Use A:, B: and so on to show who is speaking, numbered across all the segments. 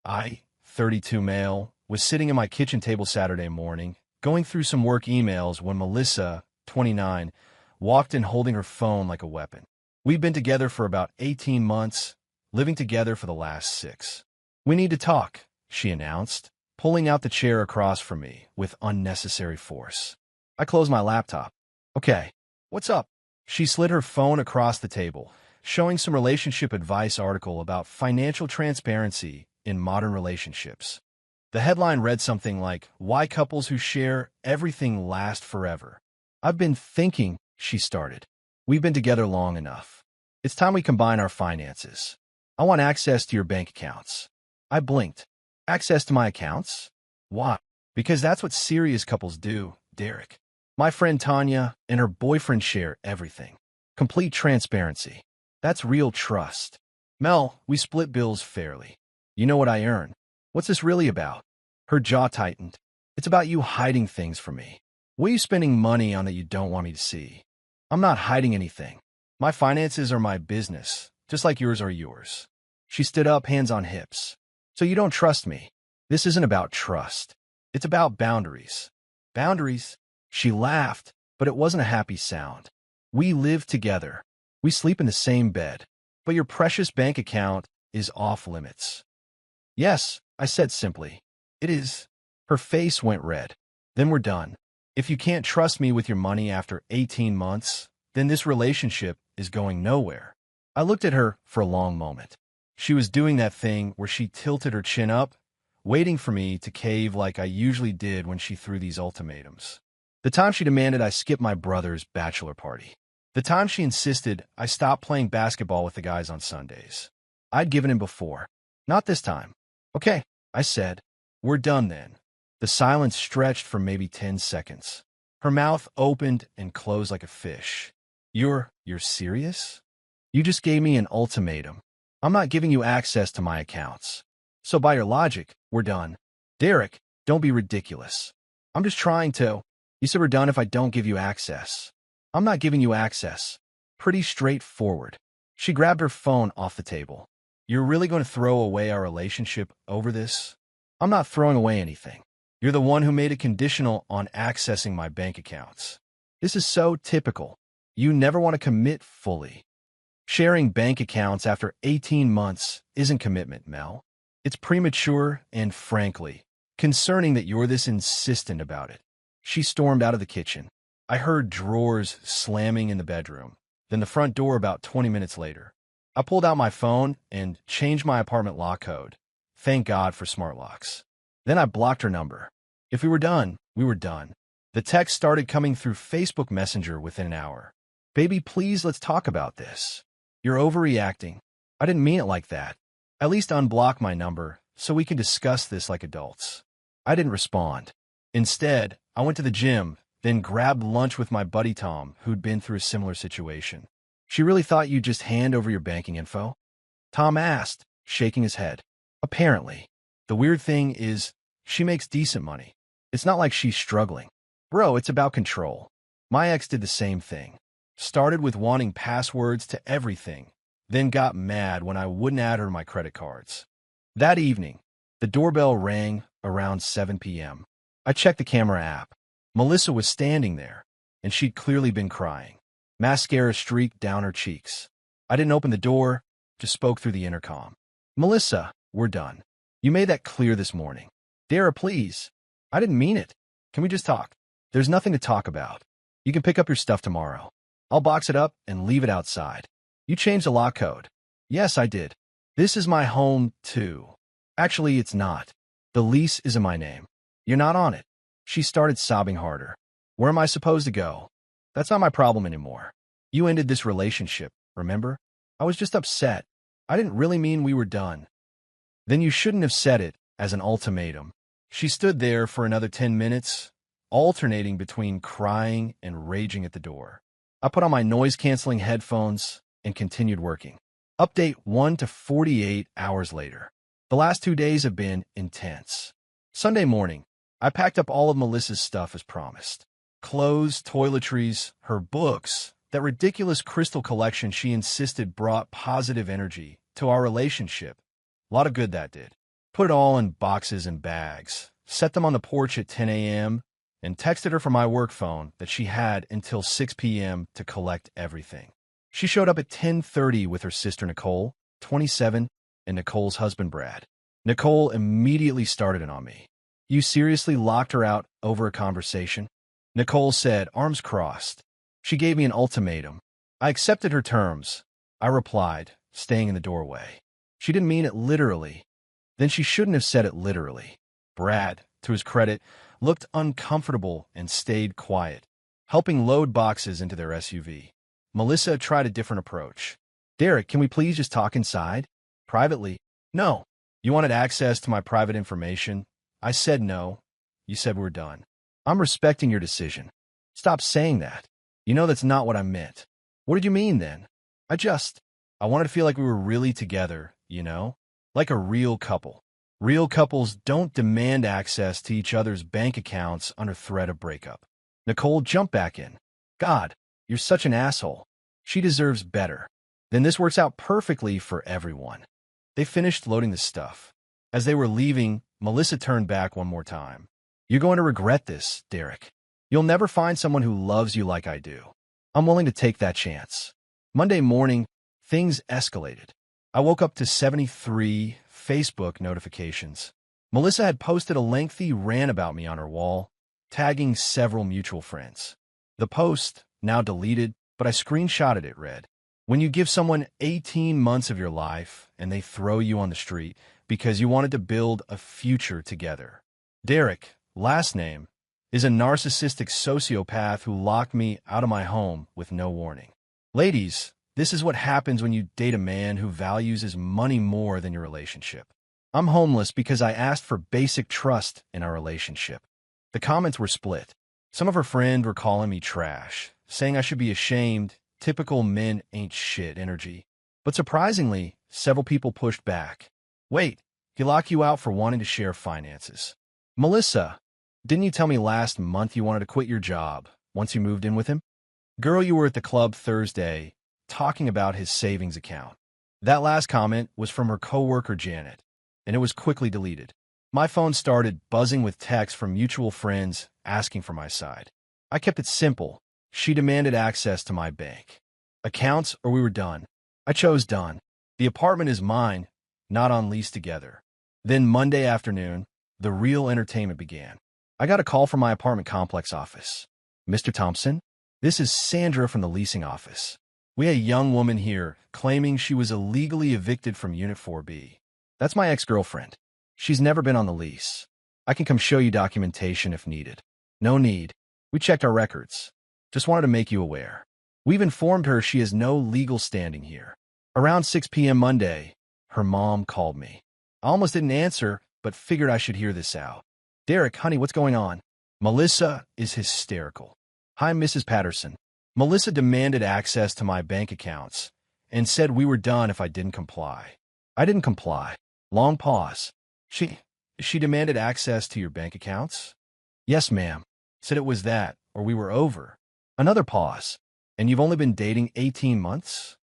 A: I, 32 male, was sitting at my kitchen table Saturday morning, going through some work emails when Melissa, 29, walked in holding her phone like a weapon. We've been together for about 18 months, living together for the last 6. "We need to talk," she announced, pulling out the chair across from me with unnecessary force. I closed my laptop. "Okay, what's up?" She slid her phone across the table, showing some relationship advice article about financial transparency in modern relationships. The headline read something like, "Why Couples Who Share Everything Last Forever." "I've been thinking," she started. "We've been together long enough. It's time we combine our finances. I want access to your bank accounts." I blinked. "Access to my accounts? Why?" "Because that's what serious couples do, Derek. My friend Tanya and her boyfriend share everything. Complete transparency. That's real trust. Mel, we split bills fairly. You know what I earn. What's this really about?" Her jaw tightened. "It's about you hiding things from me. What are you spending money on that you don't want me to see?" "I'm not hiding anything. My finances are my business, just like yours are yours." She stood up, hands on hips. "So you don't trust me?" "This isn't about trust. It's about boundaries." "Boundaries?" She laughed, but it wasn't a happy sound. "We live together. We sleep in the same bed. But your precious bank account is off limits." "Yes," I said simply. "It is." Her face went red. "Then we're done. If you can't trust me with your money after 18 months, then this relationship is going nowhere." I looked at her for a long moment. She was doing that thing where she tilted her chin up, waiting for me to cave like I usually did when she threw these ultimatums. The time she demanded I skip my brother's bachelor party. The time she insisted I stop playing basketball with the guys on Sundays. I'd given in before. Not this time. "Okay," I said. "We're done then." The silence stretched for maybe 10 seconds. Her mouth opened and closed like a fish. You're serious? You just gave me an ultimatum. I'm not giving you access to my accounts. So by your logic, we're done." "Derek, don't be ridiculous. I'm just trying to. You said we're done if I don't give you access. I'm not giving you access." Pretty straightforward. She grabbed her phone off the table. "You're really going to throw away our relationship over this?" "I'm not throwing away anything. You're the one who made it conditional on accessing my bank accounts. This is so typical. You never want to commit fully. Sharing bank accounts after 18 months isn't commitment, Mel. It's premature and, frankly, concerning that you're this insistent about it." She stormed out of the kitchen. I heard drawers slamming in the bedroom, then the front door about 20 minutes later. I pulled out my phone and changed my apartment lock code. Thank God for smart locks. Then I blocked her number. If we were done, we were done. The text started coming through Facebook Messenger within an hour. "Baby, please, let's talk about this. You're overreacting. I didn't mean it like that. At least unblock my number so we can discuss this like adults." I didn't respond. Instead, I went to the gym, then grabbed lunch with my buddy Tom, who'd been through a similar situation. "She really thought you'd just hand over your banking info?" Tom asked, shaking his head. "Apparently. The weird thing is, she makes decent money. It's not like she's struggling. Bro, it's about control. My ex did the same thing. Started with wanting passwords to everything, then got mad when I wouldn't add her to my credit cards." That evening, the doorbell rang around 7 p.m. I checked the camera app. Melissa was standing there, and she'd clearly been crying. Mascara streaked down her cheeks. I didn't open the door, just spoke through the intercom. "Melissa, we're done. You made that clear this morning." "Dara, please. I didn't mean it. Can we just talk?" "There's nothing to talk about. You can pick up your stuff tomorrow. I'll box it up and leave it outside." "You changed the lock code." "Yes, I did. This is my home, too." "Actually, it's not. The lease is in my name. You're not on it." She started sobbing harder. "Where am I supposed to go? That's not my problem anymore. You ended this relationship, remember? I was just upset. I didn't really mean we were done." "Then you shouldn't have said it as an ultimatum." She stood there for another 10 minutes, alternating between crying and raging at the door. I put on my noise-canceling headphones and continued working. Update 1 to 48 hours later. The last 2 days have been intense. Sunday morning, I packed up all of Melissa's stuff as promised. Clothes, toiletries, her books, that ridiculous crystal collection she insisted brought positive energy to our relationship. A lot of good that did. Put it all in boxes and bags, set them on the porch at 10 a.m., and texted her from my work phone that she had until 6 p.m. to collect everything. She showed up at 10:30 with her sister Nicole, 27, and Nicole's husband Brad. Nicole immediately started it on me. You seriously locked her out over a conversation? Nicole said, arms crossed. She gave me an ultimatum. I accepted her terms. I replied, staying in the doorway. She didn't mean it literally. Then she shouldn't have said it literally. Brad, to his credit, looked uncomfortable and stayed quiet, helping load boxes into their SUV. Melissa tried a different approach. Derek, can we please just talk inside? Privately? No. You wanted access to my private information? I said no. You said we're done. I'm respecting your decision. Stop saying that. You know that's not what I meant. What did you mean then? I wanted to feel like we were really together, you know? Like a real couple. Real couples don't demand access to each other's bank accounts under threat of breakup. Nicole jumped back in. God, you're such an asshole. She deserves better. Then this works out perfectly for everyone. They finished loading the stuff. As they were leaving, Melissa turned back one more time. You're going to regret this, Derek. You'll never find someone who loves you like I do. I'm willing to take that chance. Monday morning, things escalated. I woke up to 73 Facebook notifications. Melissa had posted a lengthy rant about me on her wall, tagging several mutual friends. The post, now deleted, but I screenshotted it, read, when you give someone 18 months of your life and they throw you on the street because you wanted to build a future together. Derek, last name, is a narcissistic sociopath who locked me out of my home with no warning. Ladies, this is what happens when you date a man who values his money more than your relationship. I'm homeless because I asked for basic trust in our relationship. The comments were split. Some of her friends were calling me trash, saying I should be ashamed, typical men ain't shit energy. But surprisingly, several people pushed back. Wait, he locked you out for wanting to share finances. Melissa, didn't you tell me last month you wanted to quit your job once you moved in with him? Girl, you were at the club Thursday, talking about his savings account. That last comment was from her coworker Janet, and it was quickly deleted. My phone started buzzing with texts from mutual friends asking for my side. I kept it simple. She demanded access to my bank accounts or we were done. I chose done. The apartment is mine, not on lease together. Then Monday afternoon, the real entertainment began. I got a call from my apartment complex office. Mr. Thompson, this is Sandra from the leasing office. We had a young woman here claiming she was illegally evicted from Unit 4B. That's my ex-girlfriend. She's never been on the lease. I can come show you documentation if needed. No need. We checked our records. Just wanted to make you aware. We've informed her she has no legal standing here. Around 6 p.m. Monday, her mom called me. I almost didn't answer, but figured I should hear this out. Derek, honey, what's going on? Melissa is hysterical. Hi, Mrs. Patterson. Melissa demanded access to my bank accounts and said we were done if I didn't comply. I didn't comply. Long pause. She demanded access to your bank accounts? Yes, ma'am. Said it was that, or we were over. Another pause. And you've only been dating 18 months?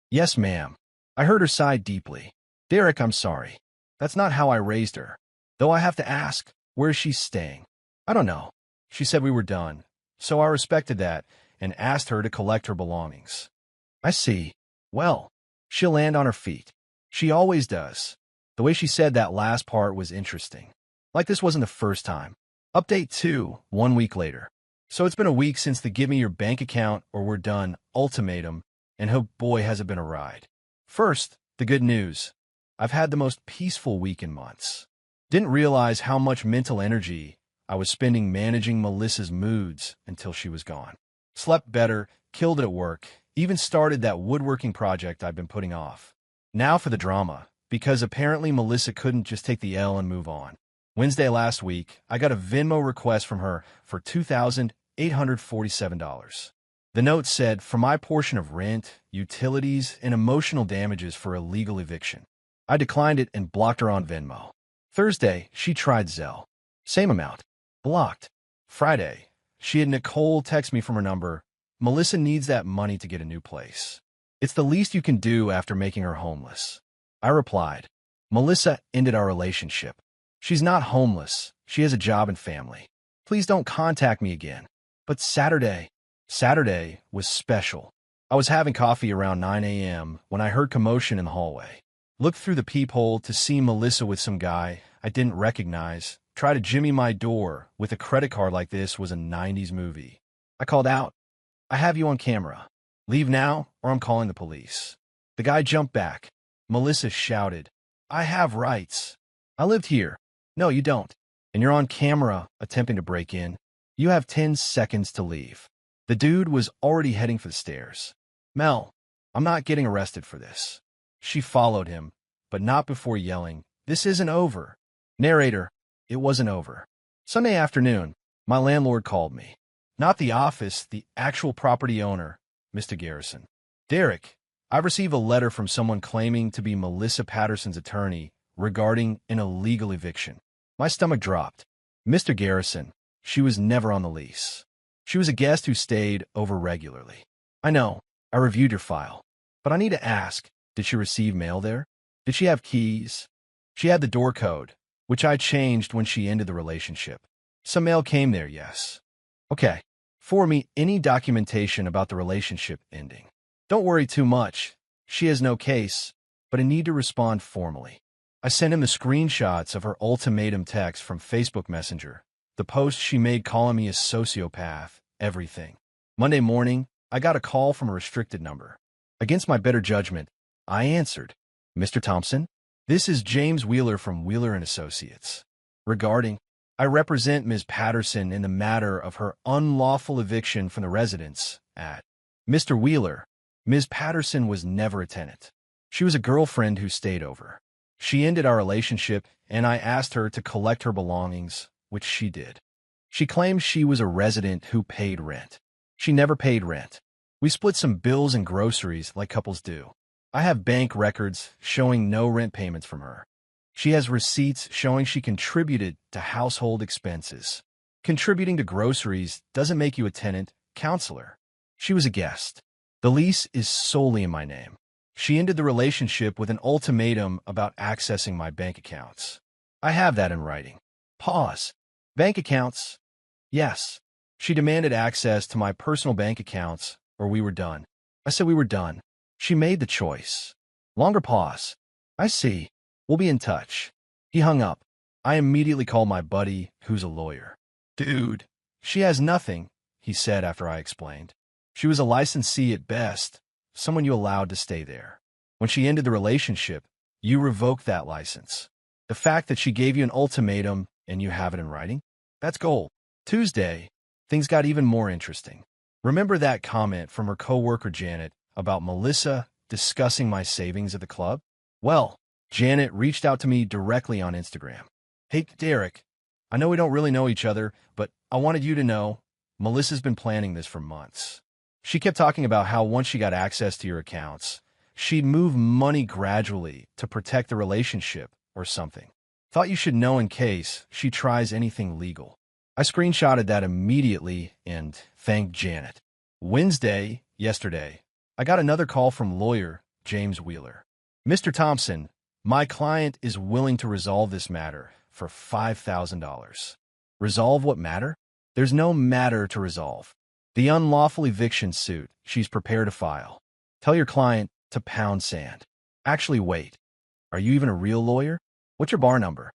A: Yes, ma'am. I heard her sigh deeply. Derek, I'm sorry. That's not how I raised her. Though I have to ask, where is she staying? I don't know. She said we were done, so I respected that and asked her to collect her belongings. I see. Well, she'll land on her feet. She always does. The way she said that last part was interesting. Like this wasn't the first time. Update 2, 1 week later. So it's been a week since the give me your bank account or we're done ultimatum, and oh boy has it been a ride. First, the good news. I've had the most peaceful week in months. Didn't realize how much mental energy I was spending managing Melissa's moods until she was gone. Slept better, killed it at work, even started that woodworking project I've been putting off. Now for the drama, because apparently Melissa couldn't just take the L and move on. Wednesday last week, I got a Venmo request from her for $2,847. The note said, for my portion of rent, utilities, and emotional damages for illegal eviction. I declined it and blocked her on Venmo. Thursday, she tried Zelle. Same amount. Blocked. Friday, she had Nicole text me from her number. Melissa needs that money to get a new place. It's the least you can do after making her homeless. I replied, Melissa ended our relationship. She's not homeless. She has a job and family. Please don't contact me again. But Saturday was special. I was having coffee around 9 a.m. when I heard commotion in the hallway. Looked through the peephole to see Melissa with some guy I didn't recognize try to jimmy my door with a credit card like this was a 90s movie. I called out, "I have you on camera. Leave now or I'm calling the police." The guy jumped back. Melissa shouted, "I have rights. I lived here." "No, you don't. And you're on camera attempting to break in. You have 10 seconds to leave." The dude was already heading for the stairs. "Mel, I'm not getting arrested for this." She followed him, but not before yelling, "This isn't over." Narrator, it wasn't over. Sunday afternoon, my landlord called me. Not the office, the actual property owner, Mr. Garrison. "Derek, I've received a letter from someone claiming to be Melissa Patterson's attorney regarding an illegal eviction." My stomach dropped. "Mr. Garrison, she was never on the lease. She was a guest who stayed over regularly." "I know. I reviewed your file. But I need to ask, did she receive mail there? Did she have keys?" "She had the door code, which I changed when she ended the relationship. Some mail came there, yes." "Okay. Forward me any documentation about the relationship ending. Don't worry too much. She has no case, but I need to respond formally." I sent him the screenshots of her ultimatum text from Facebook Messenger, the post she made calling me a sociopath, everything. Monday morning, I got a call from a restricted number. Against my better judgment, I answered. "Mr. Thompson, this is James Wheeler from Wheeler & Associates. Regarding, I represent Ms. Patterson in the matter of her unlawful eviction from the residence at." "Mr. Wheeler, Ms. Patterson was never a tenant. She was a girlfriend who stayed over. She ended our relationship, and I asked her to collect her belongings, which she did. She claims she was a resident who paid rent. She never paid rent. We split some bills and groceries like couples do. I have bank records showing no rent payments from her. She has receipts showing she contributed to household expenses. Contributing to groceries doesn't make you a tenant, counselor. She was a guest. The lease is solely in my name. She ended the relationship with an ultimatum about accessing my bank accounts. I have that in writing." Pause. "Bank accounts?" "Yes. She demanded access to my personal bank accounts, or we were done." I said we were done. "She made the choice." Longer pause. "I see. We'll be in touch." He hung up. I immediately called my buddy, who's a lawyer. "Dude, she has nothing," he said after I explained. "She was a licensee at best, someone you allowed to stay there. When she ended the relationship, you revoked that license. The fact that she gave you an ultimatum and you have it in writing? That's gold." Tuesday, things got even more interesting. Remember that comment from her coworker Janet about Melissa discussing my savings at the club? Well, Janet reached out to me directly on Instagram. "Hey, Derek, I know we don't really know each other, but I wanted you to know Melissa's been planning this for months. She kept talking about how once she got access to your accounts, she'd move money gradually to protect the relationship or something. Thought you should know in case she tries anything legal." I screenshotted that immediately and thanked Janet. Wednesday, yesterday, I got another call from lawyer James Wheeler. "Mr. Thompson, my client is willing to resolve this matter for $5,000. "Resolve what matter? There's no matter to resolve. The unlawful eviction suit she's prepared to file. Tell your client to pound sand." Actually, wait. Are you even a real lawyer? What's your bar number?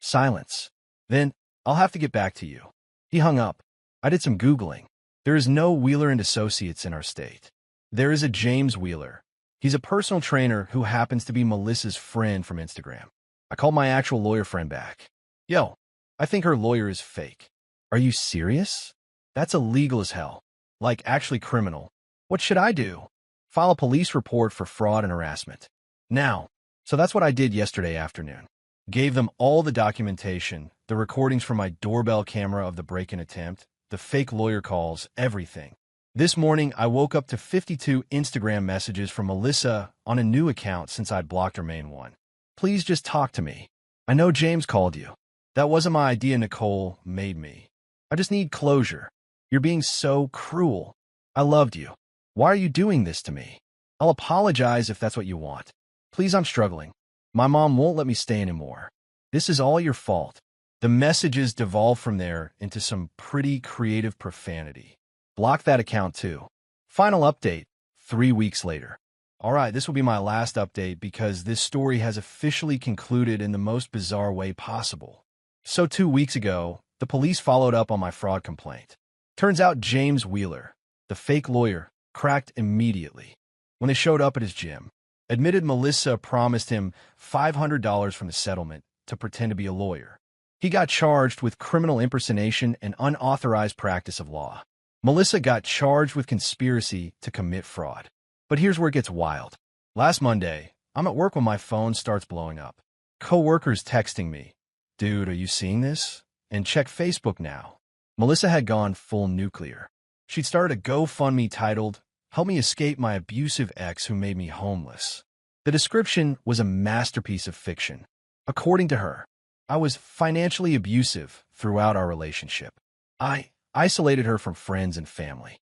A: Silence. "Then I'll have to get back to you." He hung up. I did some Googling. There is no Wheeler & Associates in our state. There is a James Wheeler. He's a personal trainer who happens to be Melissa's friend from Instagram. I called my actual lawyer friend back. "Yo, I think her lawyer is fake." "Are you serious? That's illegal as hell. Like, actually criminal. What should I do?" "File a police report for fraud and harassment." Now, so that's what I did yesterday afternoon. Gave them all the documentation, the recordings from my doorbell camera of the break-in attempt, the fake lawyer calls, everything. This morning, I woke up to 52 Instagram messages from Melissa on a new account since I'd blocked her main one. "Please just talk to me. I know James called you. That wasn't my idea, Nicole made me. I just need closure. You're being so cruel. I loved you. Why are you doing this to me? I'll apologize if that's what you want. Please, I'm struggling. My mom won't let me stay anymore. This is all your fault. The messages devolved from there into some pretty creative profanity. Block that account too. Final update, 3 weeks later. Alright, this will be my last update because this story has officially concluded in the most bizarre way possible. So 2 weeks ago, the police followed up on my fraud complaint. Turns out James Wheeler, the fake lawyer, cracked immediately. When they showed up at his gym, admitted Melissa promised him $500 from the settlement to pretend to be a lawyer. He got charged with criminal impersonation and unauthorized practice of law. Melissa got charged with conspiracy to commit fraud. But here's where it gets wild. Last Monday, I'm at work when my phone starts blowing up. Coworkers texting me, "Dude, are you seeing this? And check Facebook now." Melissa had gone full nuclear. She'd started a GoFundMe titled, "Help me escape my abusive ex who made me homeless." The description was a masterpiece of fiction. According to her, I was financially abusive throughout our relationship. I isolated her from friends and family.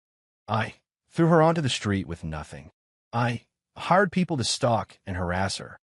A: I threw her onto the street with nothing. I hired people to stalk and harass her.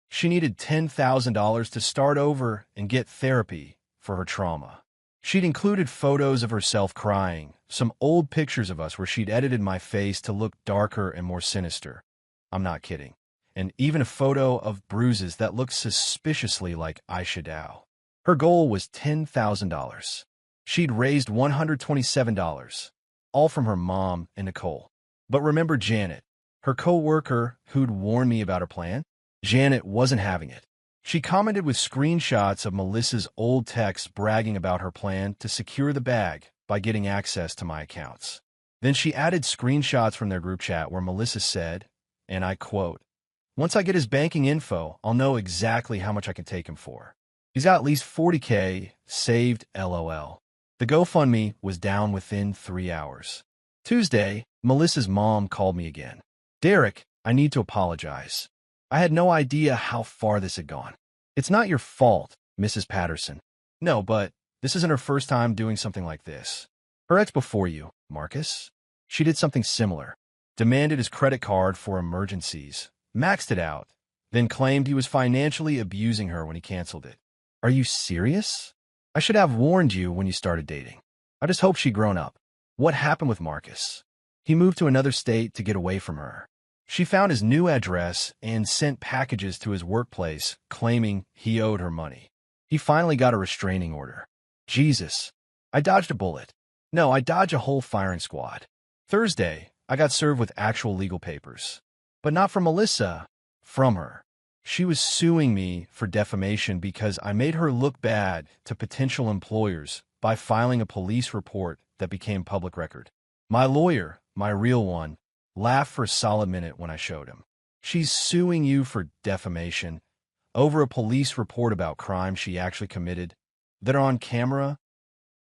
A: She needed $10,000 to start over and get therapy for her trauma. She'd included photos of herself crying, some old pictures of us where she'd edited my face to look darker and more sinister. I'm not kidding. And even a photo of bruises that looked suspiciously like eyeshadow. Her goal was $10,000. She'd raised $127, all from her mom and Nicole. But remember Janet, her co-worker who'd warned me about her plan? Janet wasn't having it. She commented with screenshots of Melissa's old texts bragging about her plan to secure the bag by getting access to my accounts. Then she added screenshots from their group chat where Melissa said, and I quote, "Once I get his banking info, I'll know exactly how much I can take him for. He's got at least $40K saved, LOL." The GoFundMe was down within 3 hours. Tuesday, Melissa's mom called me again. "Derek, I need to apologize. I had no idea how far this had gone. It's not your fault, Mrs. Patterson." No, but this isn't her first time doing something like this. Her ex before you, Marcus, she did something similar. Demanded his credit card for emergencies, maxed it out, then claimed he was financially abusing her when he canceled it. Are you serious? I should have warned you when you started dating. I just hope she'd grown up. What happened with Marcus? He moved to another state to get away from her. She found his new address and sent packages to his workplace, claiming he owed her money. He finally got a restraining order. Jesus, I dodged a bullet. No, I dodged a whole firing squad. Thursday, I got served with actual legal papers. But not from Melissa, from her. She was suing me for defamation because I made her look bad to potential employers by filing a police report that became public record. My lawyer, my real one, laughed for a solid minute when I showed him. She's suing you for defamation over a police report about crimes she actually committed that are on camera?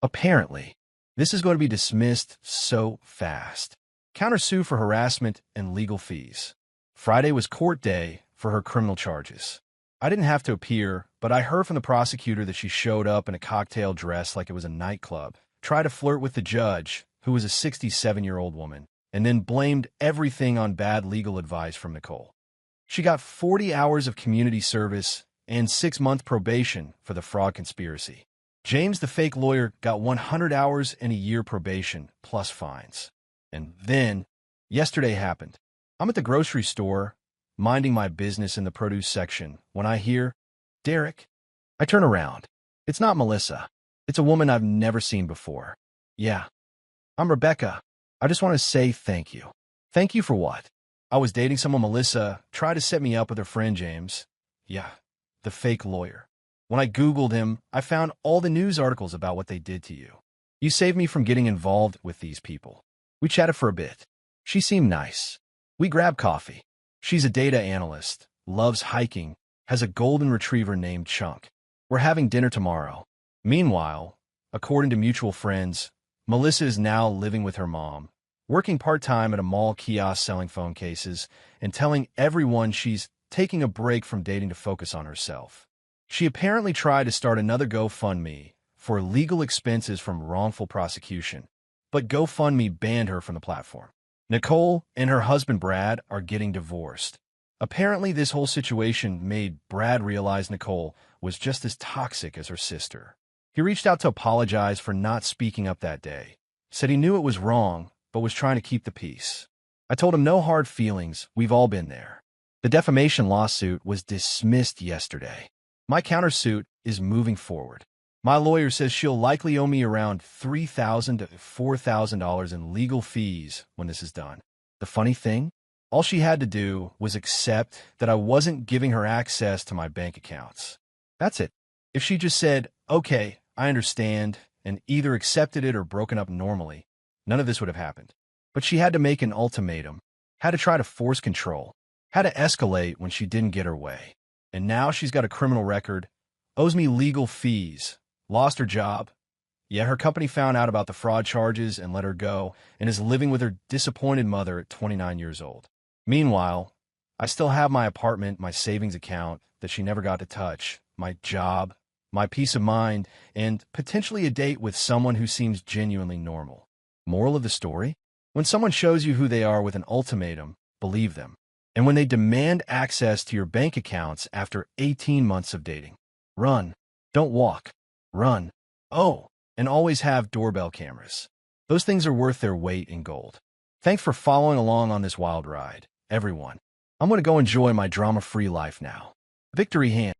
A: Apparently, this is going to be dismissed so fast. Countersue for harassment and legal fees. Friday was court day for her criminal charges. I didn't have to appear, but I heard from the prosecutor that she showed up in a cocktail dress like it was a nightclub, tried to flirt with the judge, who was a 67-year-old woman, and then blamed everything on bad legal advice from Nicole. She got 40 hours of community service and 6-month probation for the fraud conspiracy. James, the fake lawyer, got 100 hours and a year probation, plus fines. And then, yesterday happened. I'm at the grocery store, minding my business in the produce section, when I hear, "Derek." I turn around. It's not Melissa. It's a woman I've never seen before. "Yeah, I'm Rebecca. I just want to say thank you." "Thank you for what?" "I was dating someone Melissa tried to set me up with her friend James." "Yeah, the fake lawyer. When I Googled him, I found all the news articles about what they did to you. You saved me from getting involved with these people." We chatted for a bit. She seemed nice. We grabbed coffee. She's a data analyst, loves hiking, has a golden retriever named Chunk. We're having dinner tomorrow. Meanwhile, according to mutual friends, Melissa is now living with her mom, working part-time at a mall kiosk selling phone cases, and telling everyone she's taking a break from dating to focus on herself. She apparently tried to start another GoFundMe for legal expenses from wrongful prosecution, but GoFundMe banned her from the platform. Nicole and her husband Brad are getting divorced. Apparently, this whole situation made Brad realize Nicole was just as toxic as her sister. He reached out to apologize for not speaking up that day. Said he knew it was wrong, but was trying to keep the peace. I told him no hard feelings, we've all been there. The defamation lawsuit was dismissed yesterday. My countersuit is moving forward. My lawyer says she'll likely owe me around $3,000 to $4,000 in legal fees when this is done. The funny thing? All she had to do was accept that I wasn't giving her access to my bank accounts. That's it. If she just said, okay, I understand, and either accepted it or broken up normally, none of this would have happened. But she had to make an ultimatum, had to try to force control, had to escalate when she didn't get her way. And now she's got a criminal record, owes me legal fees, lost her job. Yeah, her company found out about the fraud charges and let her go, and is living with her disappointed mother at 29 years old. Meanwhile, I still have my apartment, my savings account that she never got to touch, my job, my peace of mind, and potentially a date with someone who seems genuinely normal. Moral of the story? When someone shows you who they are with an ultimatum, believe them. And when they demand access to your bank accounts after 18 months of dating, run. Don't walk. Run. Oh, and always have doorbell cameras. Those things are worth their weight in gold. Thanks for following along on this wild ride, everyone. I'm going to go enjoy my drama-free life now. Victory hand.